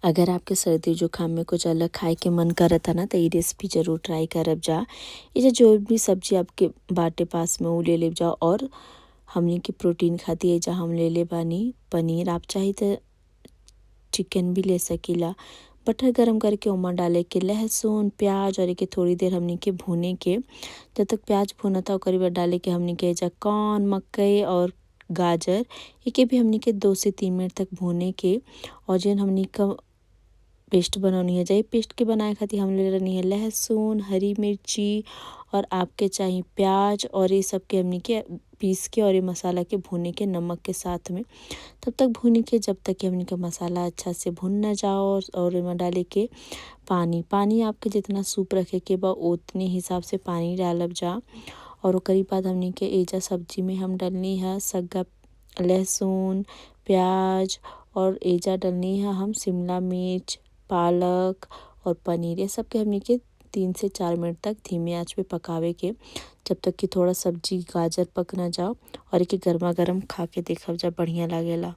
अगर आपके सर्दी जुकाम में कुछ अलग खाए के मन करत है ना तो ये रेसिपी ज़रूर ट्राई करब जा। ये जो भी सब्जी आपके बाटे पास में वो ले ले जा। और हमने की प्रोटीन खातिर एजा हम ले ले बानी पनीर। आप चाहे तो चिकन भी ले सकीला। बटर गरम करके ओमा डाले के लहसुन प्याज और एके थोड़ी देर हमने के भूने के। जब तक प्याज भुना था ओकरी बाद डाले के हमने के एजा कॉर्न मकई और गाजर एके भी हमने के 2 से 3 मिनट तक भूने के। और जन हमने का पेस्ट बनौनी है जाए पेस्ट के बनाए खातिर हम ले रही है लहसुन हरी मिर्ची और आपके चाहिए प्याज और ये सब के हमने के पीस के और ये मसाला के भूने के नमक के साथ में तब तक भूने के जब तक कि हमने का मसाला अच्छा से भुन न जाओ। और इसमें डाले के पानी आपके जितना सूप रखे के बा उतने हिसाब से पानी डालब जा। और ओकरी बाद हमने के एजा सब्जी में हम डालनी है सग्गा लहसुन प्याज और एजा डालनी है हम शिमला मिर्च पालक और पनीर। ये सब के हमने के 3 से 4 मिनट तक धीमे आंच पे पकावे के जब तक कि थोड़ा सब्जी गाजर पक ना जाओ। और एक गर्मा गर्म खा के देखब जा बढ़िया लागेला।